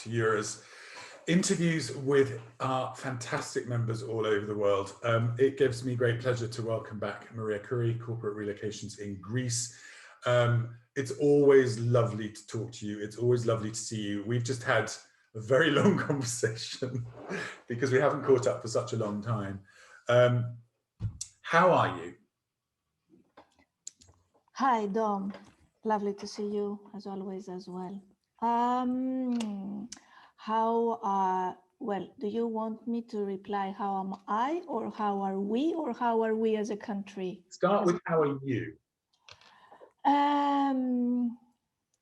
to yours, interviews with our fantastic members all over the world. It gives me great pleasure to welcome back Maria Kouri, Corporate Relocations in Greece. It's always lovely to talk to you. It's always lovely to see you. We've just had a very long conversation because we haven't caught up for such a long time. How are you? Hi, Dom. Lovely to see you as always as well. Well, do you want me to reply how am I, or how are we, or how are we as a country? Start with how are you?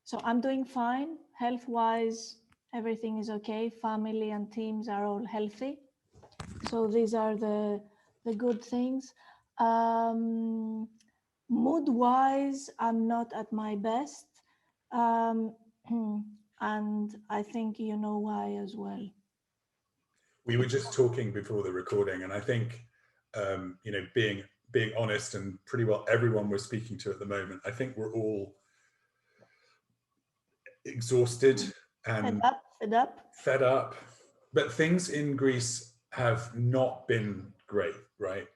So I'm doing fine. Health-wise, everything is okay. Family and teams are all healthy. So these are the good things. Mood-wise, I'm not at my best. And I think you know why as well. We were just talking before the recording, and I think, being honest, and pretty well everyone we're speaking to at the moment, I think we're all exhausted and fed up. But things in Greece have not been great, right?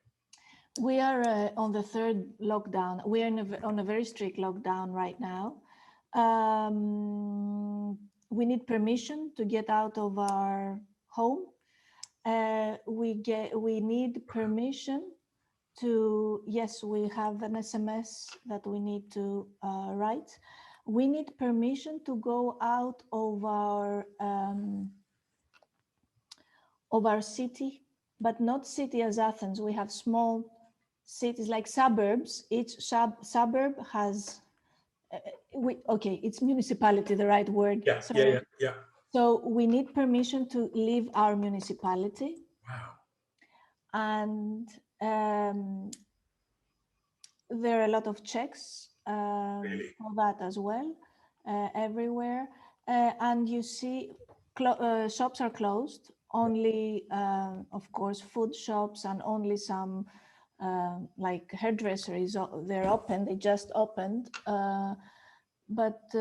We are on the third lockdown. We are on a very strict lockdown right now. We need permission to get out of our home. We need permission to, yes, we have an SMS that we need to write. We need permission to go out of our city, but not city as Athens. We have small cities like suburbs. Each suburb has, it's municipality, the right word. Yeah. So we need permission to leave our municipality. Wow. And there are a lot of checks Really? for that as well, everywhere. And you see shops are closed, only, of course, food shops, and only some like hairdressers, they're open, they just opened. But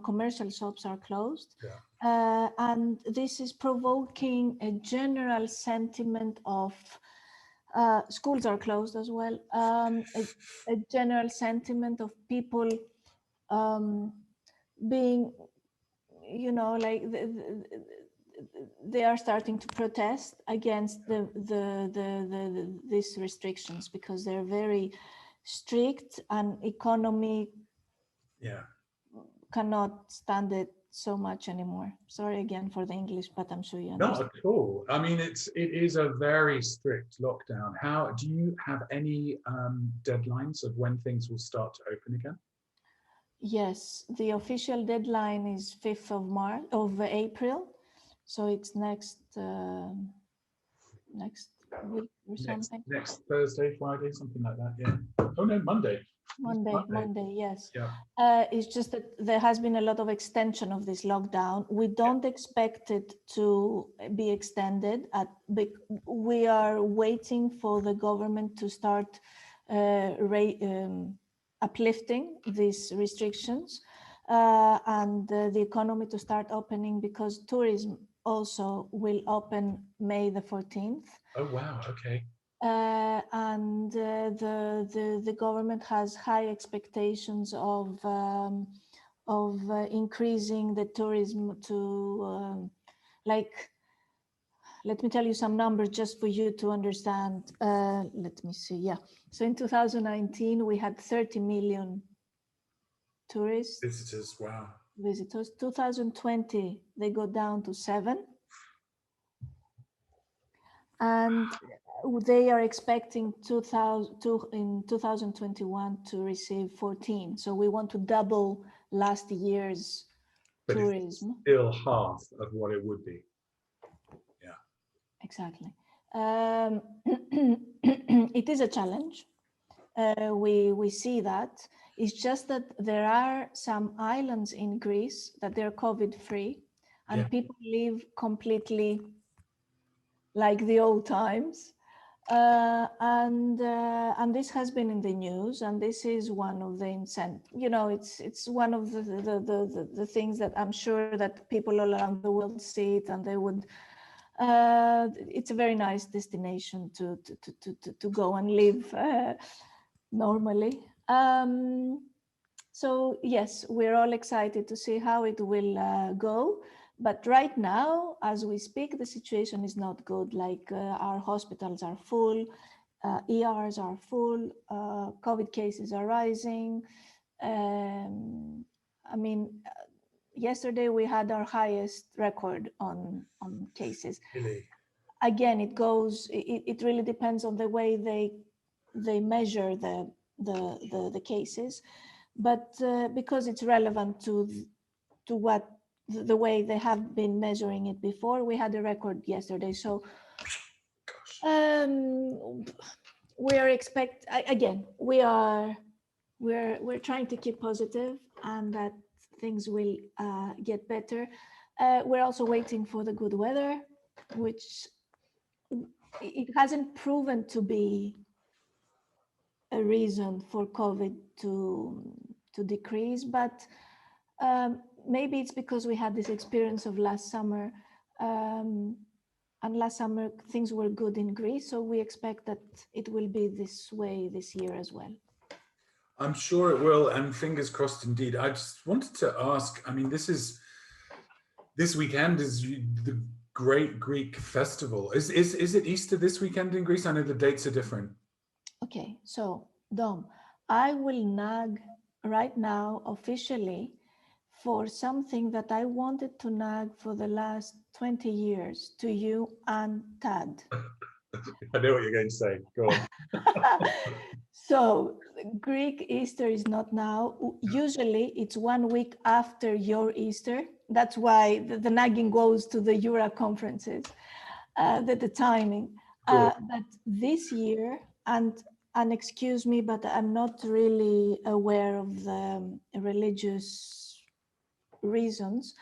commercial shops are closed. Yeah. And this is provoking a general sentiment of, schools are closed as well, a general sentiment of people being, like they are starting to protest against these restrictions because they're very strict, and economy cannot stand it so much anymore. Sorry again for the English, but I'm sure you understand. Not at all. I mean, it is a very strict lockdown. How do you have any deadlines of when things will start to open again? Yes, the official deadline is 5th of April, so it's next week or something. Next Thursday, Friday, something like that. Yeah. Oh no, Monday. Monday, yes. Yeah. It's just that there has been a lot of extension of this lockdown. We don't expect it to be extended. We are waiting for the government to start uplifting these restrictions and the economy to start opening, because tourism also will open May the 14th. Oh wow! Okay. And the government has high expectations of increasing the tourism to let me tell you some numbers just for you to understand. Let me see. Yeah. So in 2019, we had 30 million tourists. Visitors. Wow. Visitors. 2020, they go down to 7. And they are expecting in 2021 to receive 14. So we want to double last year's tourism. It's still half of what it would be. Yeah. Exactly. It is a challenge. We see that. It's just that there are some islands in Greece that they're COVID-free, and people live completely like the old times. And this has been in the news, and this is one of the it's one of the things that I'm sure that people all around the world see it, and they would. It's a very nice destination to go and live normally. So yes, we're all excited to see how it will go. But right now, as we speak, the situation is not good. Like our hospitals are full, ERs are full, COVID cases are rising. I mean, yesterday we had our highest record on cases. Really? Again, it really depends on the way they measure the cases, but because it's relevant to what the way they have been measuring it before, we had a record yesterday. So we're trying to keep positive and that things will get better. We're also waiting for the good weather, which it hasn't proven to be a reason for COVID to decrease, but maybe it's because we had this experience of last summer, and last summer things were good in Greece, so we expect that it will be this way this year as well. I'm sure it will, and fingers crossed indeed. I just wanted to ask, I mean, this weekend is the Great Greek Festival. Is it Easter this weekend in Greece? I know the dates are different. Okay, so Dom, I will nag right now officially for something that I wanted to nag for the last 20 years to you and Tad. I know what you're going to say. Go on. So Greek Easter is not now. Usually it's 1 week after your Easter. That's why the nagging goes to the Euro conferences, the timing. Cool. But this year, and excuse me, but I'm not really aware of the religious reasons,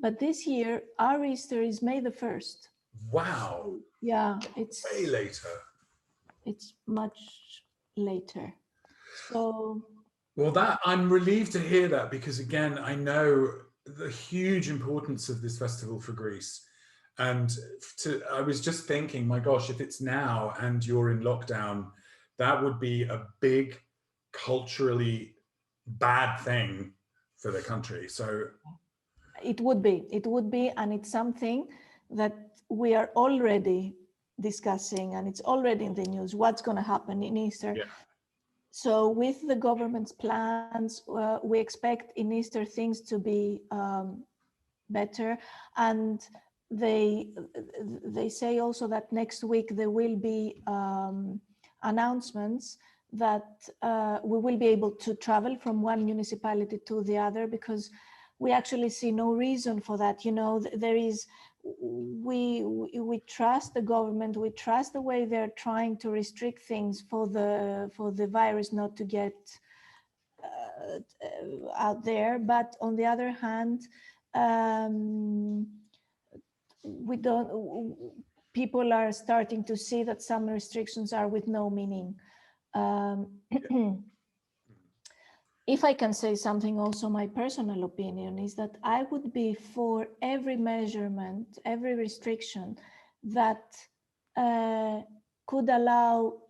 but this year our Easter is May the 1st. Wow. Yeah, it's way later. It's much later. So well, that I'm relieved to hear that, because again, I know the huge importance of this festival for Greece. And I was just thinking, my gosh, if it's now and you're in lockdown, that would be a big culturally bad thing for the country. So it would be, and it's something that we are already discussing, and it's already in the news, what's going to happen in Easter. yeah. So with the government's plans, we expect in Easter things to be better. And they say also that next week there will be announcements that we will be able to travel from one municipality to the other, because we actually see no reason for that. You know, there is, we trust the government, we trust the way they're trying to restrict things for the virus not to get out there. But on the other hand, we don't, people are starting to see that some restrictions are with no meaning. If I can say something also, my personal opinion is that I would be for every measurement, every restriction that could allow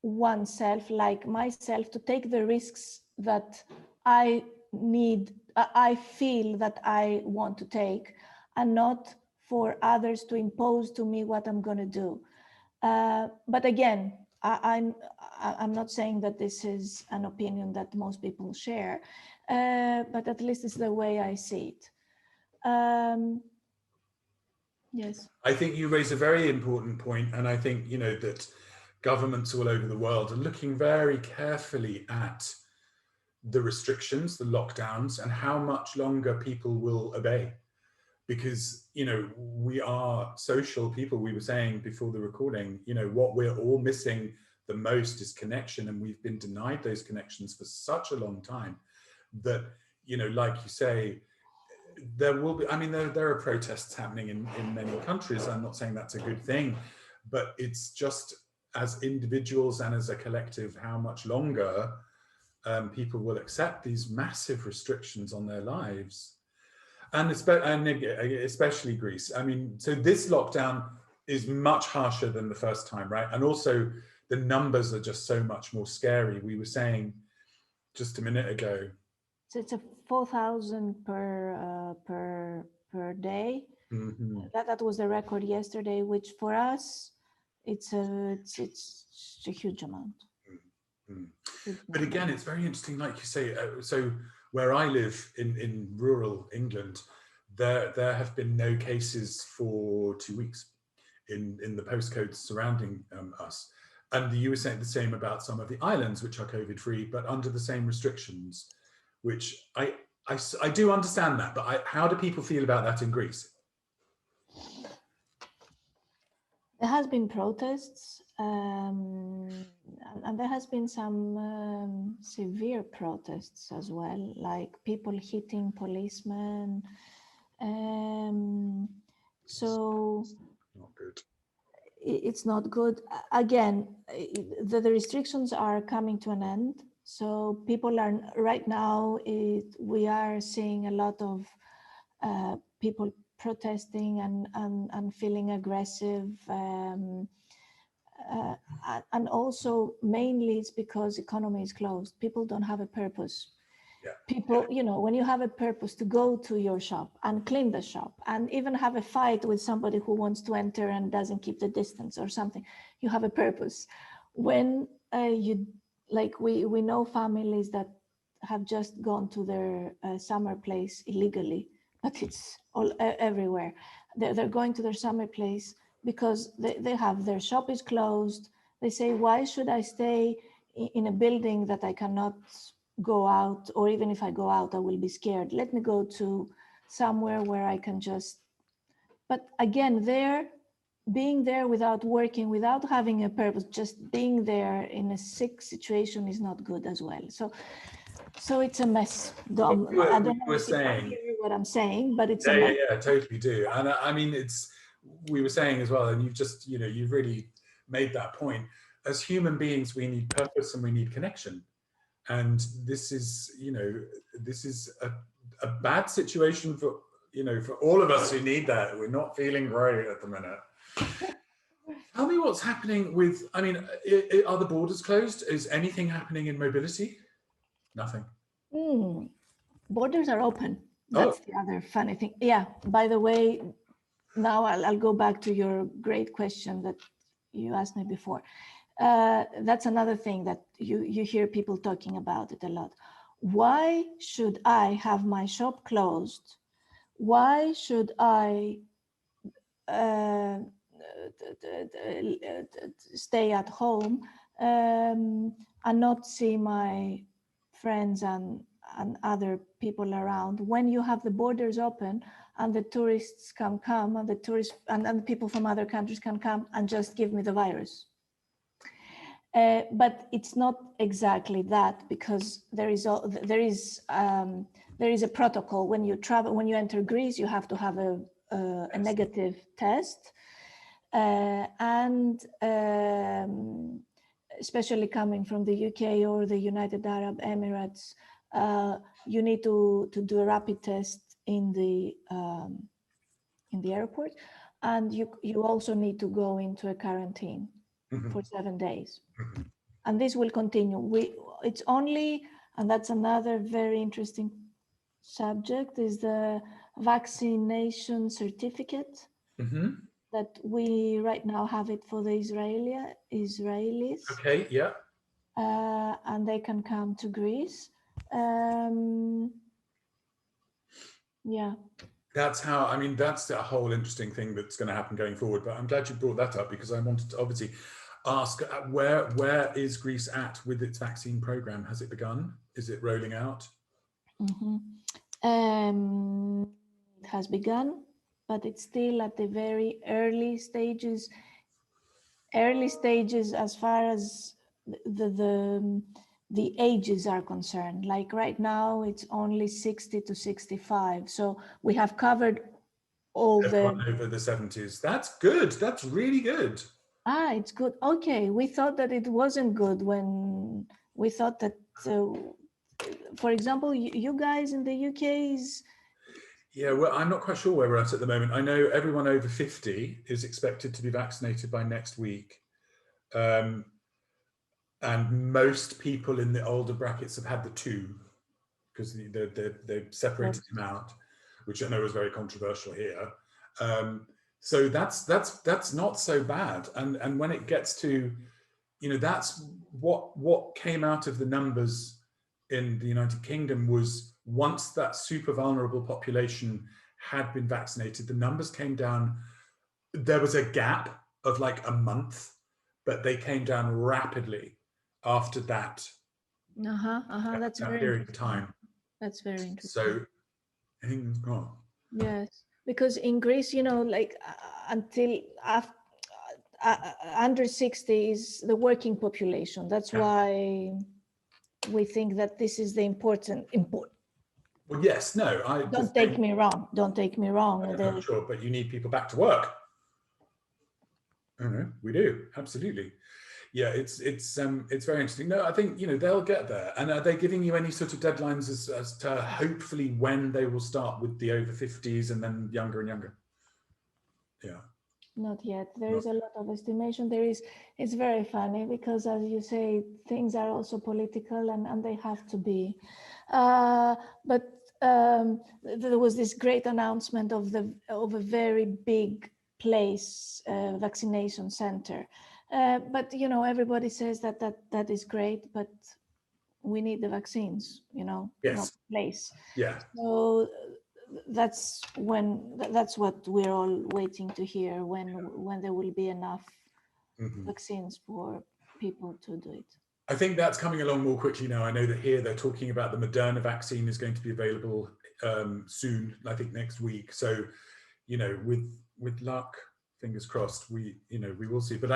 oneself, like myself, to take the risks that I feel that I want to take, and not for others to impose to me what I'm going to do. But again, I'm not saying that this is an opinion that most people share, but at least it's the way I see it. Yes. I think you raise a very important point, and I think, you know, that governments all over the world are looking very carefully at the restrictions, the lockdowns, and how much longer people will obey. Because, you know, we are social people. We were saying before the recording, you know, what we're all missing the most is connection, and we've been denied those connections for such a long time that, you know, like you say, there will be, I mean, there are protests happening in many countries. I'm not saying that's a good thing, but it's just as individuals and as a collective, how much longer people will accept these massive restrictions on their lives. And especially Greece. I mean, so this lockdown is much harsher than the first time, right? And also the numbers are just so much more scary. We were saying just a minute ago. So it's a 4,000 per day. Mm-hmm. That was the record yesterday, which for us, it's a huge amount. Mm-hmm. But again, it's very interesting, like you say. So where I live in rural England, there have been no cases for 2 weeks in the postcodes surrounding us. And you were saying the same about some of the islands, which are COVID-free, but under the same restrictions, which I do understand that. But how do people feel about that in Greece? There has been protests, and there has been some severe protests as well, like people hitting policemen. So not good. It's not good. Again, the restrictions are coming to an end. So people are right now. We are seeing a lot of people protesting and feeling aggressive, and also mainly it's because economy is closed. People don't have a purpose. Yeah. People, you know, when you have a purpose to go to your shop and clean the shop and even have a fight with somebody who wants to enter and doesn't keep the distance or something, you have a purpose. When we know families that have just gone to their summer place illegally, but it's all everywhere. They're going to their summer place because they have their shop is closed. They say, why should I stay in a building that I cannot go out, or even if I go out, I will be scared. Let me go to somewhere where I can just, but again, being there without working, without having a purpose, just being there in a sick situation is not good as well. So it's a mess. I don't know if you can hear what I'm saying, but it's a mess. Yeah, totally do. And I mean, we were saying as well, and you've really made that point. As human beings, we need purpose and we need connection. And this is a bad situation for all of us who need that. We're not feeling great at the minute. Tell me what's happening with, I mean, are the borders closed? Is anything happening in mobility? Nothing. Borders are open. That's the other funny thing. Yeah, by the way, now I'll go back to your great question that you asked me before. That's another thing that you hear people talking about it a lot. Why should I have my shop closed? Why should I stay at home and not see my friends and other people around when you have the borders open and the tourists come and the tourists and people from other countries can come and just give me the virus? But it's not exactly that, because there is a protocol. When you travel, when you enter Greece, you have to have a negative test, and especially coming from the UK or the United Arab Emirates, you need to do a rapid test in the airport, and you also need to go into a quarantine for 7 days. And this will continue. It's only, and that's another very interesting subject, is the vaccination certificate that we right now have it for the Israelis. Okay, yeah. And they can come to Greece. Yeah. That's a whole interesting thing that's going to happen going forward. But I'm glad you brought that up, because I wanted to obviously ask where is Greece at with its vaccine program? Has it begun? Is it rolling out? It has begun, but it's still at the very early stages. Early stages as far as the ages are concerned. Like right now, it's only 60 to 65. So we have covered all everyone over the 70s. That's good. That's really good. Ah, it's good. Okay, we thought that it wasn't good when we thought that, for example, you guys in the UK is. Yeah, well, I'm not quite sure where we're at the moment. I know everyone over 50 is expected to be vaccinated by next week. Um, and most people in the older brackets have had the two, because they've separated them out, which I know is very controversial here. So that's not so bad. And when it gets to, that's what came out of the numbers in the United Kingdom was, once that super vulnerable population had been vaccinated, the numbers came down. There was a gap of like a month, but they came down rapidly after that, That's that very period of interesting. time. That's very interesting. So I think it's gone. Yes, because in Greece, like until after, under 60 is the working population. That's why we think that this is the important. Well, yes, no, Don't take me wrong. Don't take me wrong. I'm sure, but you need people back to work. I don't know, we do, absolutely. Yeah, it's very interesting. No, I think they'll get there. And are they giving you any sort of deadlines as to hopefully when they will start with the over 50s and then younger and younger? Yeah. Not yet. There is a lot of estimation. It's very funny because, as you say, things are also political and they have to be. But there was this great announcement of a very big place vaccination center. But everybody says that is great, but we need the vaccines, not Yes. place. Yeah. So that's what we're all waiting to hear, when there will be enough vaccines for people to do it. I think that's coming along more quickly now. I know that here they're talking about the Moderna vaccine is going to be available soon, I think next week. So, with luck, fingers crossed, we will see. But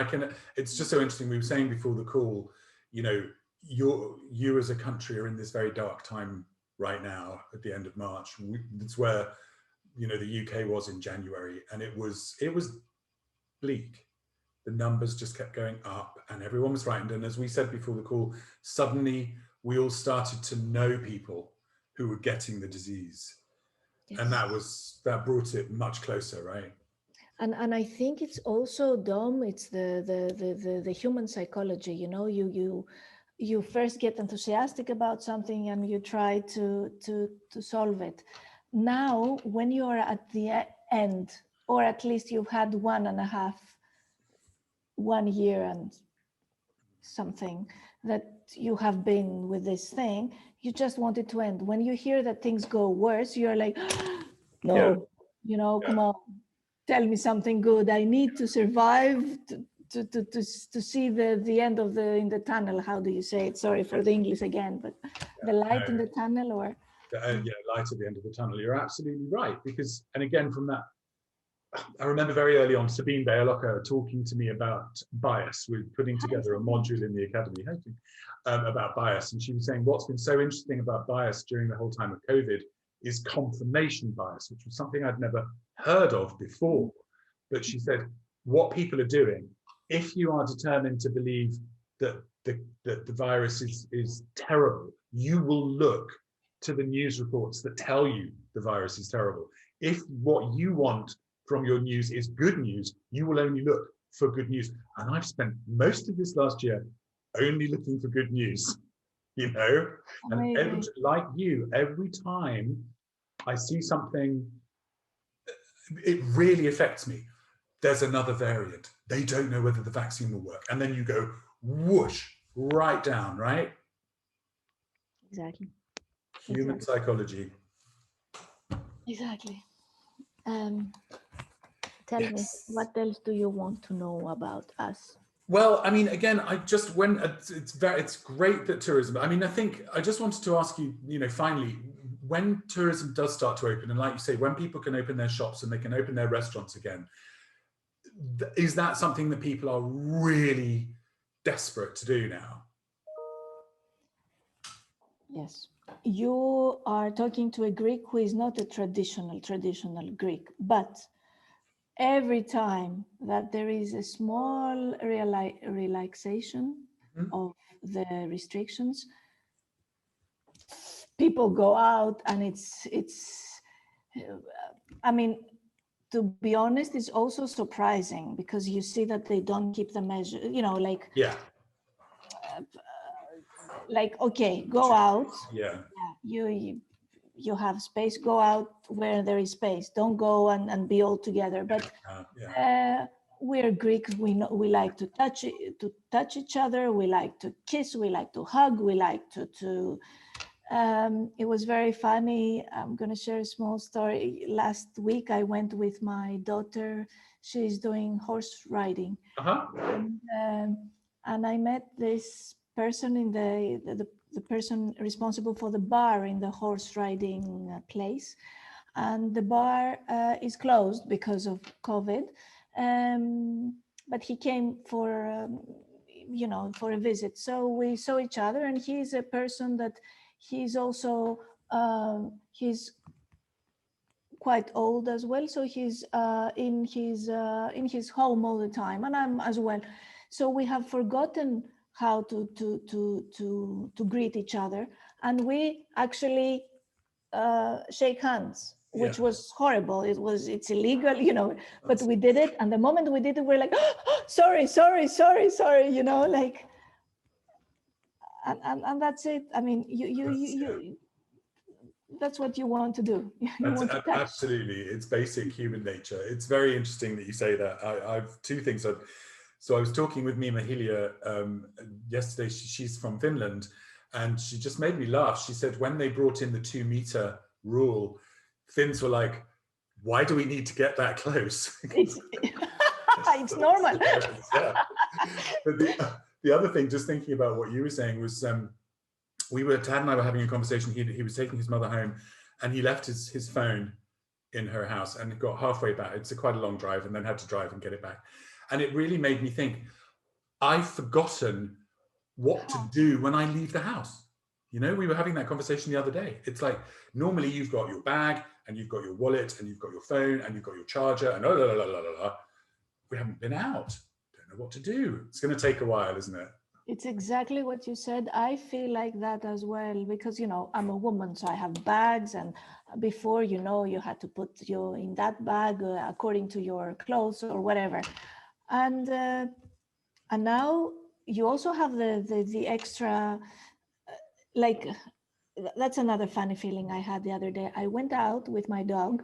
it's just so interesting. We were saying before the call, you as a country are in this very dark time right now at the end of March. It's where, the UK was in January, and it was bleak. The numbers just kept going up and everyone was frightened. And as we said before the call, suddenly we all started to know people who were getting the disease. Yes. And that brought it much closer, right? And I think it's also, Dom, it's the human psychology. You first get enthusiastic about something and you try to solve it. Now, when you are at the end, or at least you've had 1 year and something that you have been with this thing, you just want it to end. When you hear that things go worse, you're like, no, come on, tell me something good. I need to survive to see the end of in the tunnel. How do you say it? Sorry for the English again, but the light in the tunnel, or light at the end of the tunnel. You're absolutely right, because, and again, from that, I remember very early on Sabine Bealoka talking to me about bias. We're putting together a module in the academy about bias, and she was saying what's been so interesting about bias during the whole time of COVID is confirmation bias, which was something I'd never heard of before. But she said what people are doing, if you are determined to believe that the virus is terrible, you will look to the news reports that tell you the virus is terrible. If what you want from your news is good news, you will only look for good news. And I've spent most of this last year only looking for good news, and like you, every time I see something, it really affects me. There's another variant. They don't know whether the vaccine will work. And then you go whoosh, right down, right? Exactly. Human psychology. Exactly. Tell me, what else do you want to know about us? Well, I mean, again, it's great that tourism, I mean, I just wanted to ask you, finally, when tourism does start to open, and like you say, when people can open their shops and they can open their restaurants again, is that something that people are really desperate to do now? Yes. You are talking to a Greek who is not a traditional Greek, but every time that there is a small relaxation Mhm. of the restrictions, people go out, and I mean, to be honest, it's also surprising because you see that they don't keep the measure, Yeah. like, okay, go out. Yeah. You have space, go out where there is space. Don't go and be all together. But Yeah. we're Greeks. We know we like to touch each other. We like to kiss. We like to hug. We like to. It was very funny. I'm going to share a small story. Last week, I went with my daughter. She's doing horse riding, Uh-huh. and I met this person in the person responsible for the bar in the horse riding place, and the bar is closed because of COVID. But he came for a visit, so we saw each other, and he's a person that he's also he's quite old as well, so he's in his home all the time, and I'm as well. So we have forgotten how to greet each other, and we actually shake hands, which Yeah. was horrible. It's illegal, but we did it, and the moment we did it, we're like, oh, sorry, like, and that's it. I mean, you that's what you want to do. You want to touch. Absolutely. It's basic human nature. It's very interesting that you say that. I've two things. So I was talking with Mima Hilja yesterday. She's from Finland, and she just made me laugh. She said when they brought in the 2-meter rule, Finns were like, why do we need to get that close? It's normal. Yeah. But the other thing, just thinking about what you were saying, was Tad and I were having a conversation. He was taking his mother home, and he left his phone in her house and got halfway back. It's quite a long drive, and then had to drive and get it back. And it really made me think, I've forgotten what to do when I leave the house. We were having that conversation the other day. It's like, normally you've got your bag, and you've got your wallet, and you've got your phone, and you've got your charger, and we haven't been out. Don't know what to do. It's going to take a while, isn't it? It's exactly what you said. I feel like that as well, because, I'm a woman, so I have bags, and before, you had to put you in that bag according to your clothes or whatever. And now you also have the extra, like, that's another funny feeling I had the other day. I went out with my dog,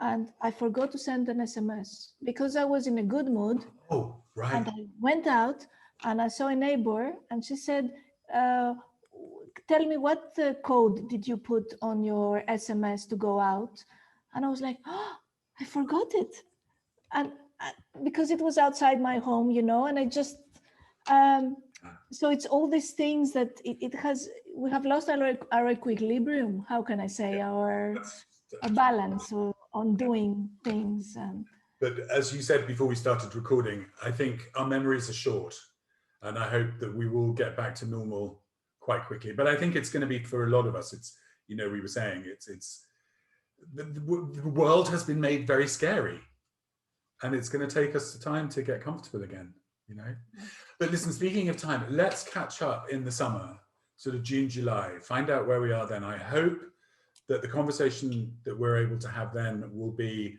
and I forgot to send an SMS because I was in a good mood. Oh, right. And I went out, and I saw a neighbor, and she said, tell me, what code did you put on your SMS to go out? And I was like, oh, I forgot it. And because it was outside my home, and I just, so it's all these things that we have lost our equilibrium. How can I say, our balance on doing things. But as you said before we started recording, I think our memories are short, and I hope that we will get back to normal quite quickly. But I think it's going to be, for a lot of us, it's, we were saying, it's the world has been made very scary, and it's going to take us time to get comfortable again, But listen, speaking of time, let's catch up in the summer, sort of June, July, find out where we are then. I hope that the conversation that we're able to have then will be,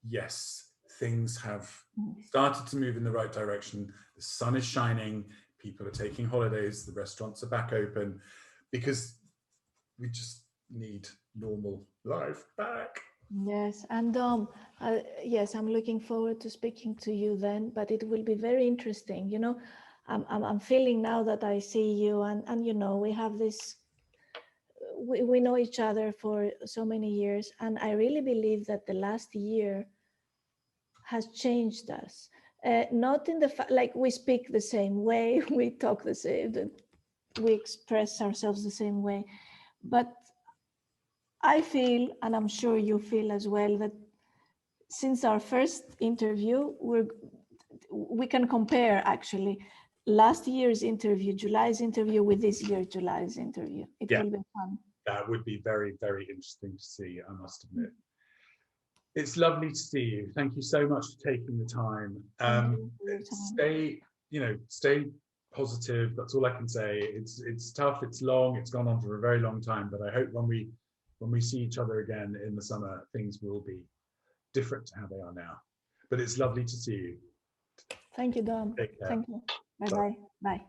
yes, things have started to move in the right direction. The sun is shining. People are taking holidays. The restaurants are back open, because we just need normal life back. Yes, and yes, I'm looking forward to speaking to you then. But it will be very interesting. I'm feeling now that I see you, and we have this. We know each other for so many years, and I really believe that the last year has changed us. Not in the like we speak the same way, we talk the same, we express ourselves the same way, but I feel, and I'm sure you feel as well, that since our first interview, we can compare actually last year's interview, July's interview, with this year, July's interview. It will be fun. That would be very, very interesting to see, I must admit. It's lovely to see you. Thank you so much for taking the time. Thank you for your time. Stay positive. That's all I can say. It's tough. It's long. It's gone on for a very long time. But I hope when we see each other again in the summer, things will be different to how they are now. But it's lovely to see you. Thank you, Dom. Take care. Thank you. Bye-bye. Bye.